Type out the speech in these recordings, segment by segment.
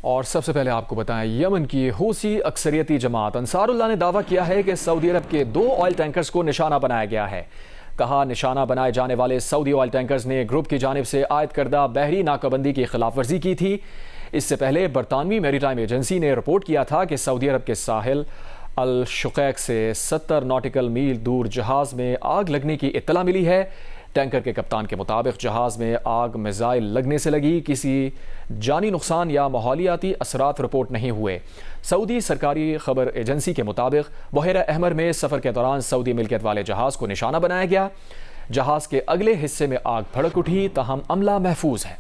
और सबसे पहले आपको बताएं, यमन की हूसी अक्सरियती जमात अंसारुल्लाह ने दावा किया है कि सऊदी अरब के 2 ऑयल टैंकर्स को निशाना बनाया गया है। कहा, निशाना बनाए जाने वाले सऊदी ऑयल टैंकर्स ने ग्रुप की जानिब से आयद करदा बहरी नाकाबंदी की खिलाफ वर्जी की थी। इससे पहले बरतानवी मैरीटाइम एजेंसी ने रिपोर्ट किया था कि सऊदी अरब के साहिल अल शुकैक से 70 नॉटिकल मील दूर जहाज़ में आग लगने की इत्तला मिली है। टैंकर के कप्तान के मुताबिक जहाज़ में आग मिसाइल लगने से लगी, किसी जानी नुकसान या माहौलियाती असरात रिपोर्ट नहीं हुए। सऊदी सरकारी खबर एजेंसी के मुताबिक बहरा अहमर में सफ़र के दौरान सऊदी मिल्कियत वाले जहाज़ को निशाना बनाया गया। जहाज़ के अगले हिस्से में आग भड़क उठी, ताहम अमला महफूज है।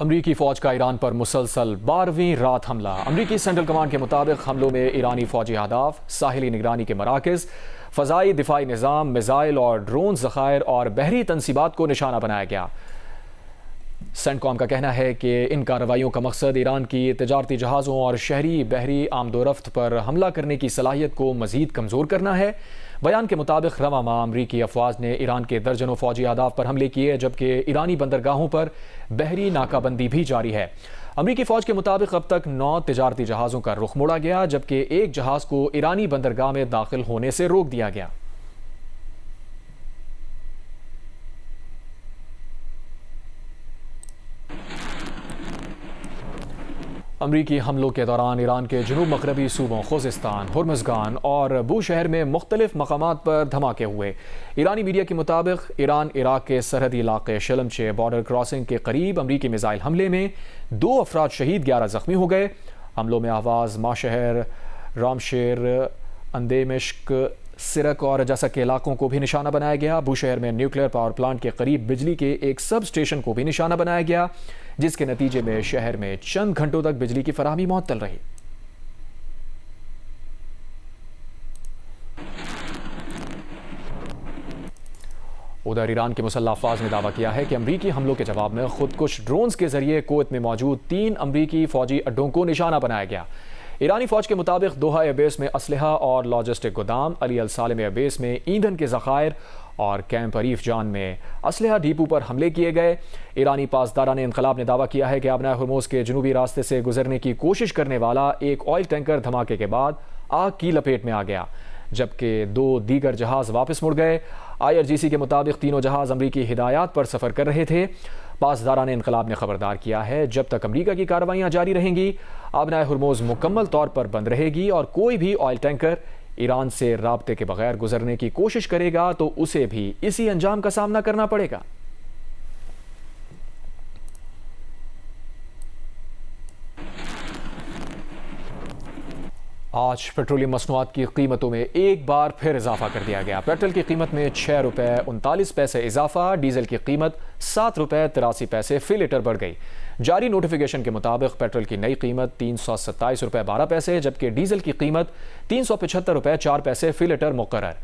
अमरीकी फ़ौज का ईरान पर मुसलसल 12वीं रात हमला। अमरीकी सेंट्रल कमांड के मुताबिक हमलों में ईरानी फ़ौजी अहदाफ, साहिली निगरानी के मराकज़, फ़ज़ाई दिफाई निज़ाम, मिज़ाइल और ड्रोन ज़ख़ायर और बहरी तनसीबात को निशाना बनाया गया। सेंटकॉम का कहना है कि इन कार्रवाइयों का मकसद ईरान की तजारती जहाज़ों और शहरी बहरी आमदोरफ्त पर हमला करने की सलाहियत को मज़ीद कमज़ोर करना है। बयान के मुताबिक रवा माह अमरीकी अफवाज ने ईरान के दर्जनों फौजी अहदाफ पर हमले किए, जबकि ईरानी बंदरगाहों पर बहरी नाकाबंदी भी जारी है। अमरीकी फ़ौज के मुताबिक अब तक 9 तजारती जहाज़ों का रुख मोड़ा गया, जबकि एक जहाज़ को ईरानी बंदरगाह में दाखिल होने से रोक दिया गया। अमरीकी हमलों के दौरान ईरान के जुनूब मगरबी सूबों खुजिस्तान, हुर्मुज़गान और बू शहर में मुख्तलिफ मकामात पर धमाके हुए। ईरानी मीडिया के मुताबिक ईरान इराक के सरहदी इलाके शलमचे बॉर्डर क्रॉसिंग के करीब अमरीकी मिसाइल हमले में 2 अफराद शहीद, 11 जख्मी हो गए। हमलों में आवाज़, माशहर, रामशेर, अंदेमिश्क, सिरक और जसक के इलाकों को भी निशाना बनाया गया। बूशहर में न्यूक्लियर पावर प्लांट के करीब बिजली के एक सब स्टेशन को भी निशाना बनाया गया, जिसके नतीजे में शहर में चंद घंटों तक बिजली की फराहमी मुअत्तल रही। उधर ईरान के मुसल्लह अफवाज ने दावा किया है कि अमरीकी हमलों के जवाब में खुदकुश ड्रोन्स के जरिए कुवैत में मौजूद 3 अमरीकी फौजी अड्डों को निशाना बनाया गया। ईरानी फ़ौज के मुताबिक दोहा एयरबेस में असलहा और लॉजिस्टिक गोदाम, अली अल सालिम एयरबेस में ईंधन के ज़खायर और कैंप अरीफ जान में असलहा डिपो पर हमले किए गए। ईरानी पासदारान इनकलाब ने दावा किया है कि आबना हुर्मुज़ के जनूबी रास्ते से गुजरने की कोशिश करने वाला एक ऑयल टैंकर धमाके के बाद आग की लपेट में आ गया, जबकि 2 दीगर जहाज़ वापस मुड़ गए। IRGC के मुताबिक तीनों जहाज़ अमरीकी हिदायत पर सफ़र कर रहे थे। पासदारान इनकलाब ने खबरदार किया है, जब तक अमरीका की कार्रवाइयाँ जारी रहेंगी, आबना हुर्मुज़ मुकम्मल तौर पर बंद रहेगी और कोई भी ऑयल टैंकर ईरान से राब्ते के बगैर गुजरने की कोशिश करेगा तो उसे भी इसी अंजाम का सामना करना पड़ेगा। आज पेट्रोलियम मसनूआत की कीमतों में एक बार फिर इजाफा कर दिया गया। पेट्रोल की कीमत में 6 रुपये 39 पैसे इजाफा, डीजल की कीमत 7 रुपये 83 पैसे फी लीटर बढ़ गई। जारी नोटिफिकेशन के मुताबिक पेट्रोल की नई कीमत 327 रुपये 12 पैसे, जबकि डीजल की कीमत 375 रुपये 4 पैसे फी लीटर मुकर्रर।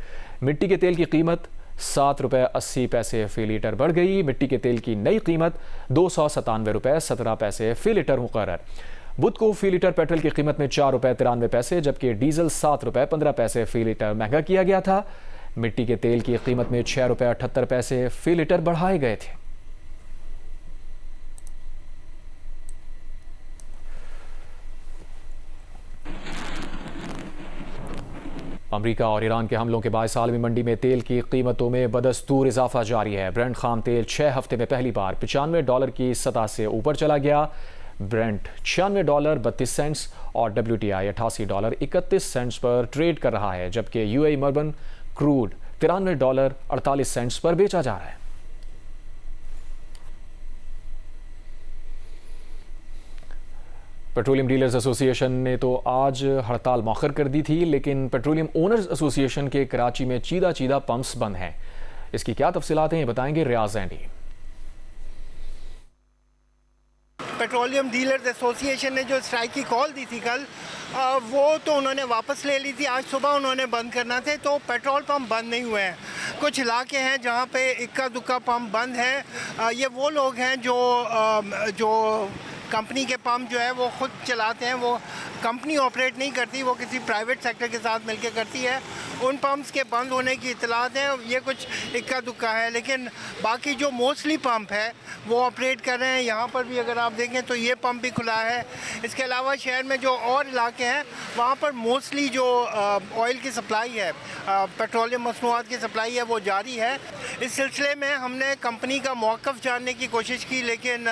मिट्टी के तेल की कीमत 7 रुपये 80 पैसे फी लीटर बढ़ गई। मिट्टी के तेल की नई कीमत 297 रुपये 17 पैसे फी लीटर मुकर्रर। बुध को फी लीटर पेट्रोल की कीमत में 4 रुपये 93 पैसे, जबकि डीजल 7 रुपये 15 पैसे फी लीटर महंगा किया गया था। मिट्टी के तेल की कीमत में 6 रुपये 78 पैसे फी लीटर बढ़ाए गए थे। अमरीका और ईरान के हमलों के बायस आलमी मंडी में तेल की कीमतों में बदस्तूर इजाफा जारी है। ब्रेंट खाम तेल 6 हफ्ते में पहली बार $95 की सतह से ऊपर चला गया। ब्रेंट $96.32 और WTI $88.31 पर ट्रेड कर रहा है, जबकि UAE मर्बन क्रूड $93.48 पर बेचा जा रहा है। पेट्रोलियम डीलर्स एसोसिएशन ने तो आज हड़ताल मौखर कर दी थी, लेकिन पेट्रोलियम ओनर्स एसोसिएशन के कराची में चीदा पंप्स बंद हैं। इसकी क्या तफसीलात हैं, ये बताएंगे रियाज एंडी। पेट्रोलियम डीलर्स एसोसिएशन ने जो स्ट्राइक की कॉल दी थी कल, वो तो उन्होंने वापस ले ली थी। आज सुबह उन्होंने बंद करना थे, तो पेट्रोल पंप बंद नहीं हुए हैं। कुछ इलाके हैं जहाँ पे इक्का दुक्का पंप बंद है। ये वो लोग हैं जो कंपनी के पंप जो है वो ख़ुद चलाते हैं, वो कंपनी ऑपरेट नहीं करती, वो किसी प्राइवेट सेक्टर के साथ मिलकर करती है। उन पम्प्स के बंद होने की इतलात हैं। ये कुछ इक्का दुक्का है, लेकिन बाकी जो मोस्टली पंप है वो ऑपरेट कर रहे हैं। यहाँ पर भी अगर आप देखें तो ये पंप भी खुला है। इसके अलावा शहर में जो और इलाके हैं वहाँ पर मोस्टली जो ऑयल की सप्लाई है, पेट्रोलियम मसनूआत की सप्लाई है, वो जारी है। इस सिलसिले में हमने कंपनी का मौक़िफ़ जानने की कोशिश की, लेकिन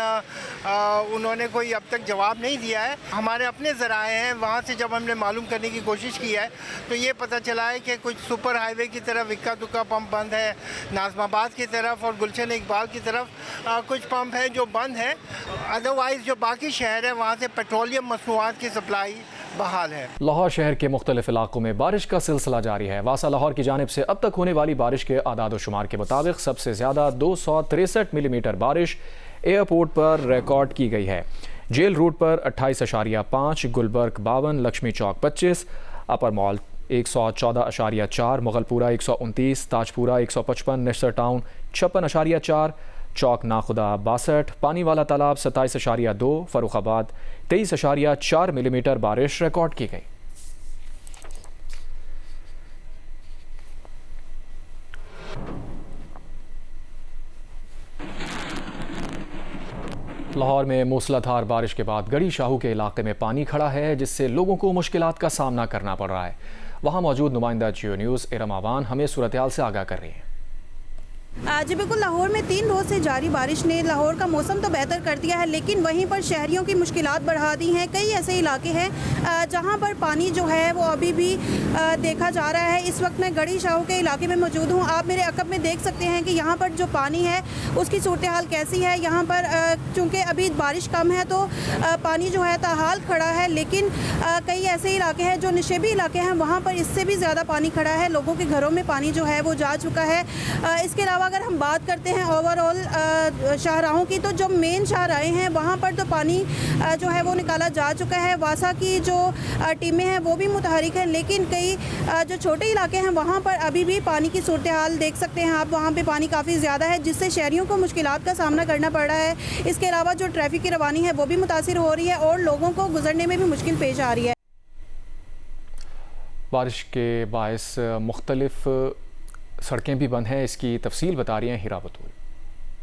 उन्होंने कोई अब तक जवाब नहीं दिया है। हमारे अपने ज़राए हैं, वहाँ से जब हमने मालूम करने की कोशिश की है तो ये पता चला है कि कुछ सुपर हाईवे की तरफ इक्का दुक्का पंप बंद है, नाज़माबाद की तरफ और गुलशन इकबाल की तरफ कुछ पंप हैं जो बंद हैं। अदरवाइज़ जो बाकी शहर है वहाँ से पेट्रोलियम मसनूआत की सप्लाई बहाल है। लाहौर शहर के मुख्तलिफ इलाकों में बारिश का सिलसिला जारी है। वासा लाहौर की जानिब से अब तक होने वाली बारिश के आदाद व शुमार के मुताबिक सबसे ज़्यादा 263 मिलीमीटर बारिश एयरपोर्ट पर रिकॉर्ड की गई है। जेल रूट पर 28.5, गुलबर्ग 52, लक्ष्मी चौक 25, अपर मॉल 114.4, मुगलपुरा 129, ताजपुरा 155, निश्तर टाउन 56.4, चौक नाखुदा 62, पानी वाला तालाब 27.2, फरुखाबाद 23.4 मिलीमीटर बारिश रिकॉर्ड की गई। लाहौर में मूसलाधार बारिश के बाद गड़ी शाहू के इलाके में पानी खड़ा है, जिससे लोगों को मुश्किलात का सामना करना पड़ रहा है। वहां मौजूद नुमाइंदा जियो न्यूज़ इरम आवान हमें सूरत हाल से आगाह कर रही हैं। जी बिल्कुल, लाहौर में 3 रोज़ से जारी बारिश ने लाहौर का मौसम तो बेहतर कर दिया है, लेकिन वहीं पर शहरियों की मुश्किलात बढ़ा दी हैं। कई ऐसे इलाके हैं जहां पर पानी जो है वो अभी भी देखा जा रहा है। इस वक्त मैं गड़ी शाहू के इलाके में मौजूद हूं। आप मेरे अकब में देख सकते हैं कि यहां पर जो पानी है उसकी सूरत हाल कैसी है। यहाँ पर चूँकि अभी बारिश कम है तो पानी जो है ताहाल खड़ा है, लेकिन कई ऐसे इलाके हैं जो निशेबी इलाके हैं, वहाँ पर इससे भी ज़्यादा पानी खड़ा है। लोगों के घरों में पानी जो है वो जा चुका है। इसके अलावा अगर हम बात करते हैं ओवरऑल शाहराहों की, तो जो मेन शाहराहें हैं वहाँ पर तो पानी जो है वो निकाला जा चुका है। वासा की जो टीमें हैं वो भी मुतहरिक हैं, लेकिन कई जो छोटे इलाके हैं वहाँ पर अभी भी पानी की सूरत हाल देख सकते हैं आप। वहाँ पे पानी काफ़ी ज़्यादा है, जिससे शहरियों को मुश्किलात का सामना करना पड़ रहा है। इसके अलावा जो ट्रैफिक की रवानी है वो भी मुतासिर हो रही है और लोगों को गुजरने में भी मुश्किल पेश आ रही है। बारिश के बायस मुख्तलिफ सड़कें भी बंद हैं। इसकी तफसील बता रही हैं हीरा बतूल।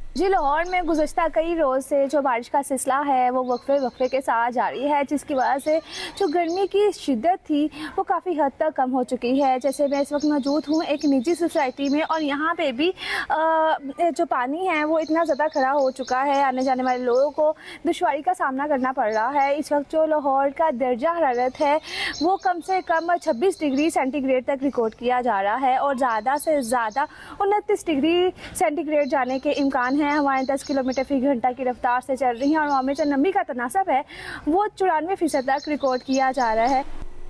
जी, लाहौर में गुज़श्ता कई रोज़ से जो बारिश का सिलसिला है वो वक्फे के साथ जारी है, जिसकी वजह से जो गर्मी की शिद्दत थी वो काफ़ी हद तक कम हो चुकी है। जैसे मैं इस वक्त मौजूद हूँ एक निजी सोसाइटी में और यहाँ पे भी जो पानी है वो इतना ज़्यादा खड़ा हो चुका है, आने जाने वाले लोगों को दुश्वारी का सामना करना पड़ रहा है। इस वक्त जो लाहौर का दर्जा हरारत है वो कम से कम 26 डिग्री सेंटीग्रेड तक रिकॉर्ड किया जा रहा है और ज़्यादा से ज़्यादा 29 डिग्री सेंटीग्रेड जाने के इम्कान हैं। हमारे 10 किलोमीटर फी घंटा की रफ्तार से चल रही हैं और वहाँ में जो नमी का तनासब है वो 94% तक रिकॉर्ड किया जा रहा है।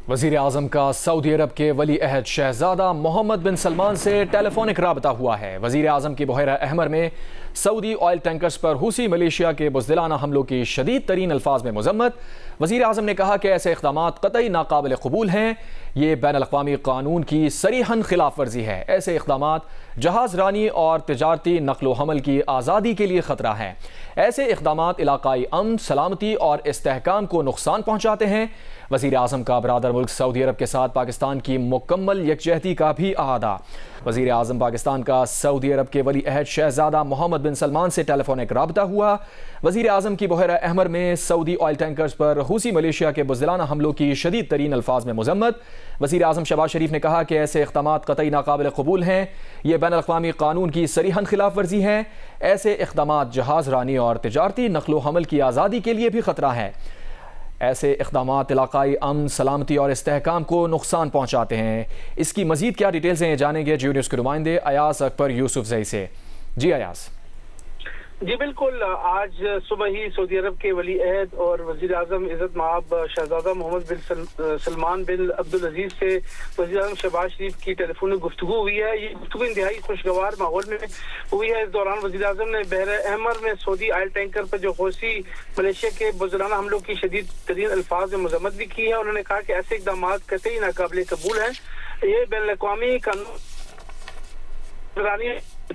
वज़ीर आज़म का सऊदी अरब के वली अहद शहजादा मोहम्मद बिन सलमान से टेलीफोनिक राबता हुआ है। वज़ीर आज़म की बहरा अहमर में सऊदी ऑयल टैंकर्स पर हुसी मलेशिया के बुज़दिलाना हमलों की शदीद तरीन अल्फाज में मज़म्मत। वज़ीर आज़म ने कहा कि ऐसे इक़दामात क़तई नाकाबिल क़बूल हैं। ये बैनुल-अक़वामी क़ानून की सरीहन खिलाफ वर्जी है। ऐसे इक़दामात जहाज़ रानी और तिजारती नक़्लो हमल की आज़ादी के लिए ख़तरा हैं। ऐसे इक़दामात इलाक़ाई अमन, सलामती और इस्तेहकाम को नुकसान पहुँचाते हैं। वज़ीर आज़म का बरादर मुल्क सऊदी अरब के साथ पाकिस्तान की मुकम्मल यकजहती का भी अहादा। वज़ीर आज़म पाकिस्तान का सऊदी अरब के वली अहद शहजादा मोहम्मद बिन सलमान से टेलीफोनिक राबता हुआ। वज़ीर आज़म की बहरा अहमर में सऊदी ऑयल टैंकर्स पर हुसी मलेशिया के बुज़दिलाना हमलों की शदीद तरीन अल्फाज में मज़म्मत। वज़ीर आज़म शहबाज शरीफ ने कहा कि ऐसे इक़दामात क़तई नाकाबिल क़बूल हैं। ये बैनुल-अक़वामी क़ानून की सरीहन खिलाफ वर्जी है। ऐसे इक़दामात जहाज़ रानी और तिजारती नक़्लो हमल की आज़ादी के लिए भी ख़तरा है। ऐसे इक़दामात इलाक़ाई अमन, सलामती और इस्तेहकाम को नुकसान पहुँचाते हैं। इसकी मज़ीद क्या डिटेल्स हैं जानेंगे जियो न्यूज़ के नुमाइंदे अयास अकबर यूसुफजई से। जी अयास। जी बिल्कुल, आज सुबह ही सऊदी अरब के वली अहद और वज़ीर आज़म इज़्ज़त माब शहजादा मोहम्मद बिन सलमान बिन अब्दुल अजीज़ से वज़ीर आज़म शहबाज शरीफ की टेलीफोनिक गुफ्तगू हुई है। ये गुफ्तगू इंतहाई खुशगवार माहौल में हुई है। इस दौरान वज़ीर आज़म ने बहर अहमर में सऊदी ऑयल टैंकर पर जो हौसी मलेशिया के बुज़दिलाना हमलों की शदीद तरीन अल्फाज में मज़म्मत भी की है। उन्होंने कहा कि ऐसे इक़दामात कतई नाकाबिल कबूल हैं। ये बैनुल-अक़वामी कानून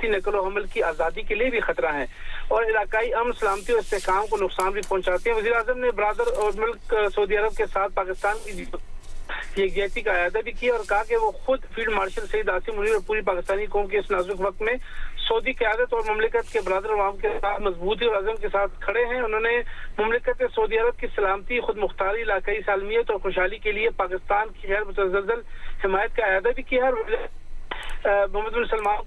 नक़्ल व हमल की आज़ादी के लिए भी खतरा है और इलाकाई अमन, सलामती और इस्तेहकाम को नुकसान भी पहुँचाते हैं। वज़ीर आज़म ने बरादर और मुल्क सऊदी अरब के साथ पाकिस्तान की यकजहती का अयादा भी किया और कहा कि वो खुद फील्ड मार्शल सईद आसिम मुनीर और पूरी पाकिस्तानी कौम के इस नाजुक वक्त में सऊदी क़यादत और मुमलिकत के बरादर अवाम के साथ मजबूती और अज़म के साथ खड़े हैं। उन्होंने मुमलिकत सऊदी अरब की सलामती, खुद मुख्तारी, इलाकाई सालमियत और खुशहाली के लिए पाकिस्तान की गैर मुतज़लज़ल हिमायत का अयादा भी किया है। मोहम्मद बिन सलमान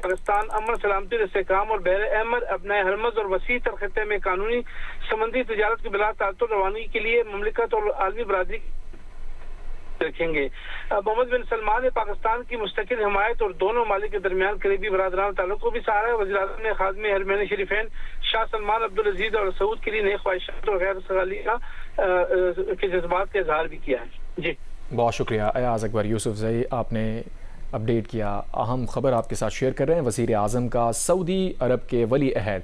पाकिस्तान अमन, सलामती, इस्तेहकाम और बहर अहमद, अपने हरमज और वसी तर खत्ते में कानूनी समंदी तजारत की बिला ताल्लुक रवानी के लिए मुमलिकत और आलमी बरादरी रखेंगे। मोहम्मद बिन सलमान ने पाकिस्तान की मुस्तकिल हिमायत और दोनों ममालिक के दरमियान करीबी बरादराना ताल्लुक को भी सहारा है। वज़ीर आज़म ने खादिम हरमैन शरीफैन शाह सलमान, अब्दुल अजीज और सऊद के लिए नई ख्वाहिशात और गैर सगालिया के जज्बात का इजहार भी किया है। जी बहुत शुक्रिया अयाज अकबर यूसुफजई, आपने अपडेट किया। अहम खबर आपके साथ शेयर कर रहे हैं। वज़ीर आज़म का सऊदी अरब के वली अहद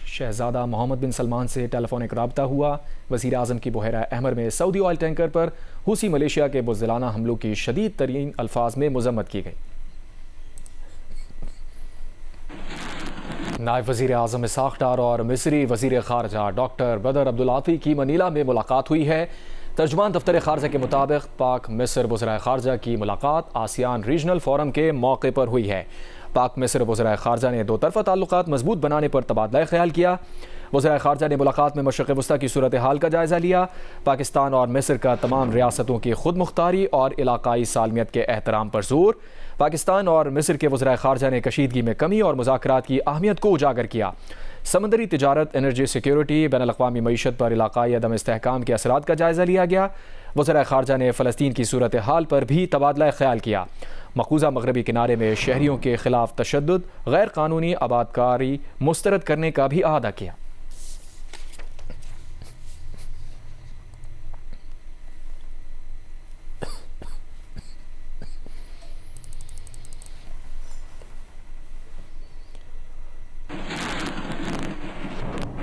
शहजादा मोहम्मद बिन सलमान से टेलीफोनिक रब्ता हुआ। वज़ीर आज़म की बुहैरा अहमर में सऊदी ऑयल टैंकर पर हुसी मलेशिया के बुज़दिलाना हमलों की शदीद तरीन अल्फाज में मज़म्मत की गई। नायब वज़ीर आज़म इसहाक़ डार और मिस्री वज़ीर ख़ारजा डॉक्टर बदर अब्दुल्लाती की मनीला में मुलाकात हुई है। तर्जुमान दफ्तर ख़ारजा के मुताबिक पाक मिस्र वज़राए ख़ारजा की मुलाकात आसियान रीजनल फोरम के मौके पर हुई है। पाक मिस्र वज़राए ख़ारजा ने दो तरफ़ा ताल्लुक़ात मजबूत बनाने पर तबादला ख्याल किया। वज़राए ख़ारजा ने मुलाकात में मशरिक़ वस्ता की सूरत हाल का जायज़ा लिया। पाकिस्तान और मिस्र का तमाम रियासतों की खुद मुख्तारी और इलाकाई सालमियत के एहतराम पर जोर। पाकिस्तान और मिस्र के वज़राए ख़ारजा ने कशीदगी में कमी और मुज़ाकरात की अहमियत को उजागर किया। समंदरी तिजारत, एनर्जी सिक्योरिटी, बैनुल-अक़वामी मईशत पर इलाकाई अदम इस्तेहकाम के असरात का जायज़ा लिया गया। वज़राए ख़ारजा ने फ़लस्तीन की सूरत हाल पर भी तबादला ख्याल किया। मक़बूज़ा मग़रबी किनारे में शहरियों के ख़िलाफ़ तशद्दुद, गैर कानूनी आबादकारी मुस्तरद करने का भी अहादा किया।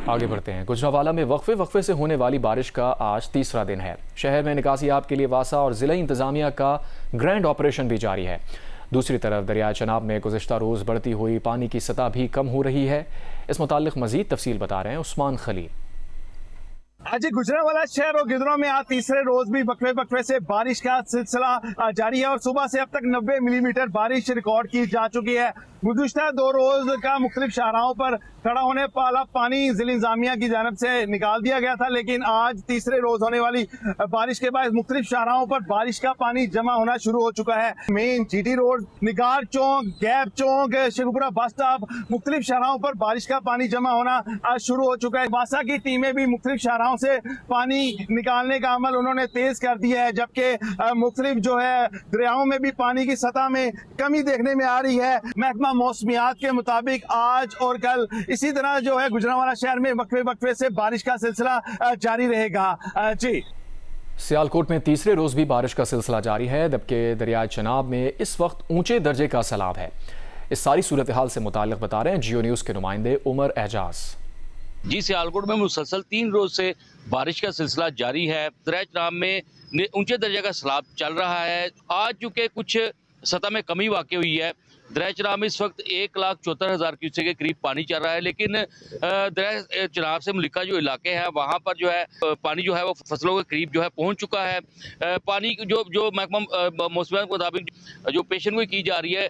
आगे बढ़ते हैं। गुजरांवाला में वक्फे से होने वाली बारिश का आज तीसरा दिन है। शहर में निकासियाब के लिए वासा और ज़िला इंतज़ामिया का ग्रैंड ऑपरेशन भी जारी है। दूसरी तरफ दरिया चनाब में गुज़िश्ता रोज़ बढ़ती हुई पानी की सतह भी कम हो रही है। इस मुताल्लिक़ मज़ीद तफसील बता रहे हैं उस्मान खलील। आज गुजरांवाला शहर और गिदरों में आज तीसरे रोज भी वक्फे से बारिश का सिलसिला जारी है और सुबह से अब तक 90 मिलीमीटर बारिश रिकॉर्ड की जा चुकी है। गुज़िश्ता 2 रोज का मुख्तलिफ शाहराहों पर खड़ा होने वाला पानी ज़िला इंतज़ामिया की जानब से निकाल दिया गया था, लेकिन आज तीसरे रोज होने वाली बारिश के बाद मुख्तलिफ शाहराहों पर बारिश का पानी जमा होना शुरू हो चुका है। मेन GT रोड, निगार चौक, गैप चौक, शेखुपुरा बस स्टॉप, मुख्तलिफ शाहराहों पर बारिश का पानी जमा होना शुरू हो चुका है। वासा की टीमें भी मुख्तलिफ शाहराहों से पानी निकालने का अमल उन्होंने तेज कर दिया है, जबकि मुख्तलिफ जो है दरियाओं में भी पानी की सतह में कमी देखने में आ रही है। महकमा मौसमियात के मुताबिक आज और कल इसी तरह जो है गुजरांवाला शहर में वक्फे से बारिश का सिलसिला जारी रहेगा। जी, सियालकोट में तीसरे रोज भी बारिश का सिलसिला जारी है, जबकि दरिया चनाब में इस वक्त ऊंचे दर्जे का सैलाब है। इस सारी सूरत हाल से मुताल्लिक़ बता रहे हैं जियो न्यूज़ के नुमाइंदे उमर एजाज। जी, सियालकोट में मुसलसल 3 रोज से बारिश का सिलसिला जारी है। दरिया चनाब में ऊंचे दर्जे का सैलाब चल रहा है। आज चूँकि कुछ सतह में कमी वाक़ई हुई है। दरिया चनाब में इस वक्त 1,74,000 क्यूसेक के करीब पानी चल रहा है, लेकिन दरिया चनाब से मुलिका जो इलाके हैं वहाँ पर जो है पानी जो है वो फसलों के करीब जो है पहुँच चुका है। पानी जो महकमा मौसमियात के मुताबिक जो पेशन गोई की जा रही है,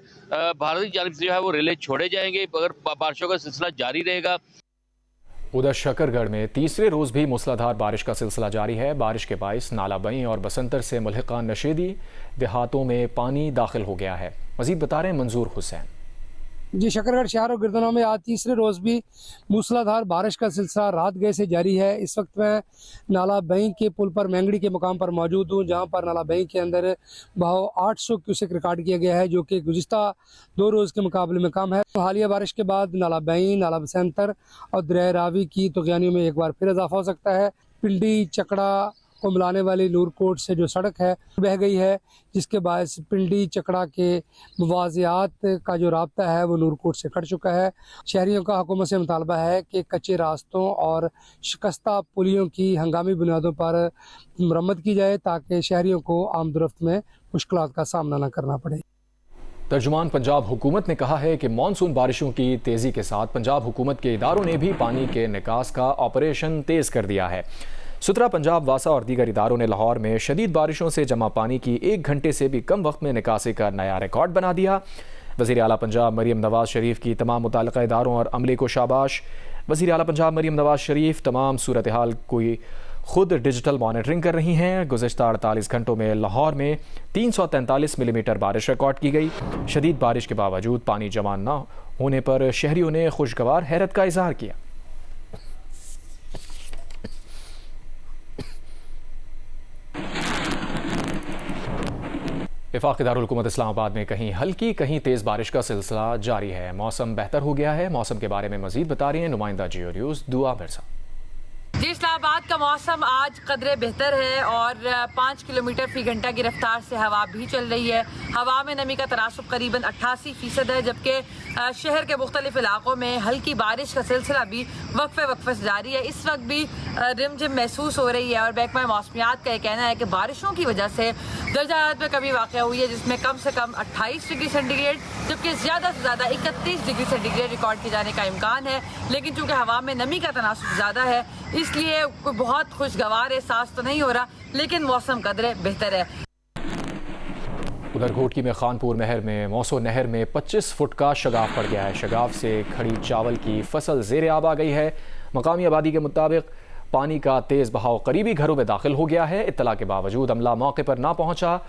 भारत की जानिब से जो है वो रिले छोड़े जाएंगे अगर बारिशों का सिलसिला जारी रहेगा। उधर शकरगढ़ में तीसरे रोज भी मूसलाधार बारिश का सिलसिला जारी है। बारिश के बाइस नाला बई और बसंतर से मुल्हिका नशेदी देहातों में पानी दाखिल हो गया है। मजीद बता रहे हैं मंजूर हुसैन। जी, शकरगढ़ शहर और गिरदनों में आज तीसरे रोज़ भी मूसलाधार बारिश का सिलसिला रात गए से जारी है। इस वक्त मैं नाला बई के पुल पर मैंगड़ी के मुकाम पर मौजूद हूँ, जहाँ पर नाला बई के अंदर बहाव 800 क्यूसेक रिकॉर्ड किया गया है, जो कि गुज़िश्ता 2 रोज़ के मुकाबले में कम है। हालिया बारिश के बाद नाला बई, नाला बसंतर और दरिया रावी की तगयानियों में एक बार फिर इजाफा हो सकता है। पिंडी चकड़ा को मिलाने वाली नूरकोट से जो सड़क है बह गई है, जिसके बायस पिंडी चकड़ा के मुवाज़ियात का जो राब्ता है वो नूरकोट से कट चुका है। शहरियों का हुकूमत से मुतालबा है कि कच्चे रास्तों और शिकस्ता पुलियों की हंगामी बुनियादों पर मरम्मत की जाए, ताकि शहरियों को आमदरफ्त में मुश्किलात का सामना न करना पड़े। तर्जुमान पंजाब हुकूमत ने कहा है कि मानसून बारिशों की तेज़ी के साथ पंजाब हुकूमत के इदारों ने भी पानी के निकास का ऑपरेशन तेज़ कर दिया है। सुतरा पंजाब वासा और दीगर इदारों ने लाहौर में शदीद बारिशों से जमा पानी की 1 घंटे से भी कम वक्त में निकासी का नया रिकॉर्ड बना दिया। वज़ीर आला पंजाब मरीम नवाज शरीफ की तमाम मुताल्लिक़ा इदारों और अमले को शाबाश। वज़ीर आला पंजाब मरीम नवाज शरीफ तमाम सूरत हाल को खुद डिजिटल मॉनिटरिंग कर रही हैं। गुज़िश्ता 48 घंटों में लाहौर में 343 मिलीमीटर बारिश रिकॉर्ड की गई। शदीद बारिश के बावजूद पानी जमा न होने पर शहरियों ने खुशगवार हैरत का इजहार किया। वफाकी दारुल हुकूमत इस्लामाबाद में कहीं हल्की कहीं तेज़ बारिश का सिलसिला जारी है। मौसम बेहतर हो गया है। मौसम के बारे में मजीद बता रही हैं नुमाइंदा जियो न्यूज़ दुआ मिर्जा। जी, इस्लामाबाद का मौसम आज कदरे बेहतर है और 5 किलोमीटर फी घंटा की रफ्तार से हवा भी चल रही है। हवा में नमी का तनासुब करीबन 88% है, जबकि शहर के मुख्तलिफ इलाकों में हल्की बारिश का सिलसिला भी वक्फे से जारी है। इस वक्त भी रिमझिम महसूस हो रही है और महकमा मौसमियात का यह कहना है कि बारिशों की वजह से दर्जा हरारत में कमी वाक़ हुई है, जिसमें कम से कम 28 डिग्री सेंटीग्रेड जबकि ज़्यादा से ज़्यादा 31 डिग्री सेंटीग्रेड रिकॉर्ड किए जाने का इम्कान है। लेकिन चूँकि हवा में नमी का तनासुब ज़्यादा है इसलिए कोई बहुत खुशगवार एहसास तो नहीं हो रहा, लेकिन मौसम कदरे बेहतर है। उधर घोटकी में खानपुर नहर में मौसो नहर में 25 फुट का शगाफ पड़ गया है। शगाफ से खड़ी चावल की फसल ज़ेरे आब आ गई है। मकामी आबादी के मुताबिक पानी का तेज़ बहाव करीबी घरों में दाखिल हो गया है। इत्तला के बावजूद अमला मौके पर ना पहुंचा।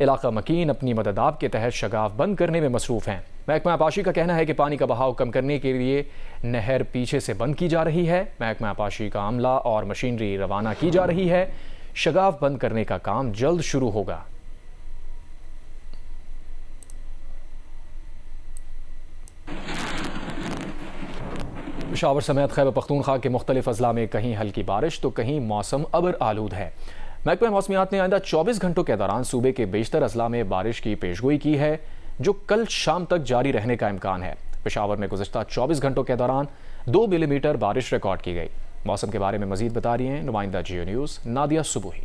इलाका मकीन अपनी मददाब के तहत शगाफ बंद करने में मसरूफ़ हैं। महकमा आपाशी का कहना है कि पानी का बहाव कम करने के लिए नहर पीछे से बंद की जा रही है। महकमा आपाशी का अमला और मशीनरी रवाना की जा रही है। शगाफ बंद करने का काम जल्द शुरू होगा। पेशावर समेत खैबर पख्तूनख्वा के मुख्तलिफ अजला में कहीं हल्की बारिश तो कहीं मौसम अबर आलूद है। महकमा मौसमियात ने आइंदा 24 घंटों के दौरान सूबे के बेशतर अजला में बारिश की पेशगोई की है, जो कल शाम तक जारी रहने का इम्कान है। पेशावर में गुज़िश्ता 24 घंटों के दौरान 2 मिलीमीटर बारिश रिकॉर्ड की गई। मौसम के बारे में मजीद बता रही हैं नुमाइंदा जियो न्यूज़ नादिया सुबुही।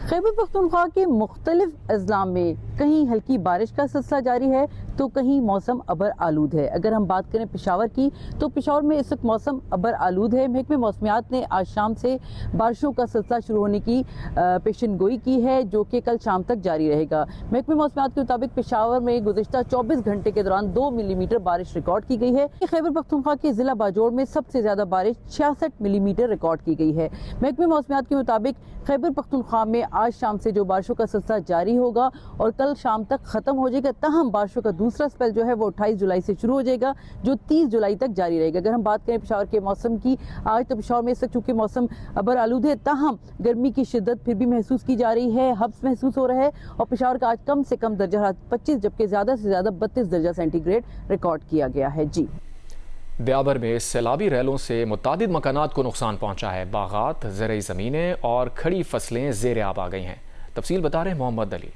खैबर पख्तूनख्वा के मुख्तलिफ अजला में कहीं हल्की बारिश का सिलसिला जारी है तो कहीं मौसम अबर आलूद है। अगर हम बात करें पेशावर की तो पेशावर में इस वक्त मौसम अबर आलूद है। महकमे मौसमियात ने आज शाम से बारिशों का सिलसिला शुरू होने की पेशन गोई की है, जो कि कल शाम तक जारी रहेगा। महकमे मौसमियात के मुताबिक पेशावर में गुज़िश्ता 24 घंटे के दौरान 2 मिलीमीटर बारिश रिकॉर्ड की गई है। खैबर पख्तूनख्वा के जिला बाजोड़ में सबसे ज्यादा बारिश 66 मिलीमीटर रिकॉर्ड की गई है। महकमे मौसमियात के मुताबिक खैबर पख्तूनख्वा में आज शाम से जो बारिशों का सिलसिला जारी होगा और कल शाम तक खत्म हो जाएगा। ताहम बारिशों का दूसरा स्पेल जो है वो 28 जुलाई से शुरू हो जाएगा, जो 30 जुलाई तक जारी रहेगा। अगर हम बात करें पेशावर के मौसम की, आज तो पेशावर में इस वक्त चूंकि मौसम अबर आलूद है, ताहम गर्मी की शिद्दत फिर भी महसूस की जा रही है, हब्स महसूस हो रहा है और पेशावर का आज कम से कम दर्जा हरारत 25 जबकि ज्यादा से ज्यादा 32 दर्जा सेंटीग्रेड रिकॉर्ड किया गया है। जी, ब्याबर में सैलाबी रैलों से मुतादिद मकानात को नुकसान पहुंचा है। बागात, ज़रई ज़मीनें और खड़ी फसलें ज़ेरे आब आ गई हैं। तफसील बता रहे मोहम्मद अली।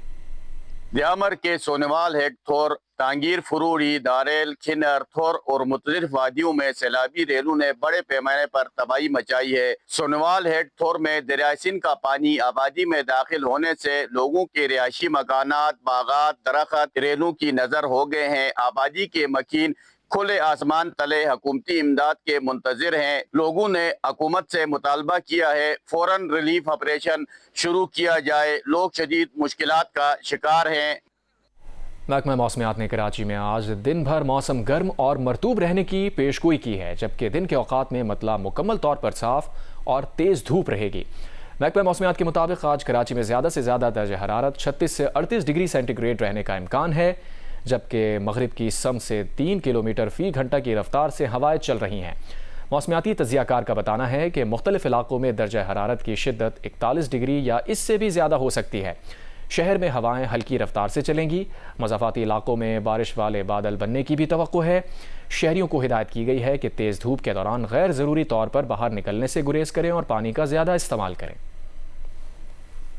ब्यामर के सोनेवाल हेड थोर, तांगीर फरूरी, दारेल, खिनर, थोर और मुख्तलिफ वादियों में सैलाबी रेलों ने बड़े पैमाने पर तबाही मचाई है। सोनेवाल हेड थोर में दरिया सिंध का पानी आबादी में दाखिल होने से लोगों के रिहायशी मकानात, बागात, दरख्त रेलों की नजर हो गए हैं। आबादी के मकीन खुले आसमान तले हुकूमती इमदाद के मुंतजिर हैं। लोगों ने हुकूमत से मुतालबा किया है फौरन रिलीफ ऑपरेशन शुरू किया जाए। लोग शदीद मुश्किलात का शिकार हैं। महकमा मौसमियात ने कराची में आज दिन भर मौसम गर्म और मरतूब रहने की पेशगोई की है, जबकि दिन के औकात में मतला मुकम्मल तौर पर साफ और तेज़ धूप रहेगी। महकमा मौसमियात के मुताबिक आज कराची में ज़्यादा से ज़्यादा दर्जा हरारत 36 से 38 डिग्री सेंटीग्रेड रहने का इम्कान है, जबकि मगरिब की सम से 3 किलोमीटर फी घंटा की रफ्तार से हवाएं चल रही हैं। मौसमियाती तजियाकार का बताना है कि मुख्तलिफ इलाकों में दर्जा हरारत की शिद्दत 41 डिग्री या इससे भी ज़्यादा हो सकती है। शहर में हवाएं हल्की रफ्तार से चलेंगी। मज़ाफ़ाती इलाकों में बारिश वाले बादल बनने की भी तवक्को है। शहरियों को हिदायत की गई है कि तेज़ धूप के दौरान गैर ज़रूरी तौर पर बाहर निकलने से गुरेज करें और पानी का ज़्यादा इस्तेमाल करें।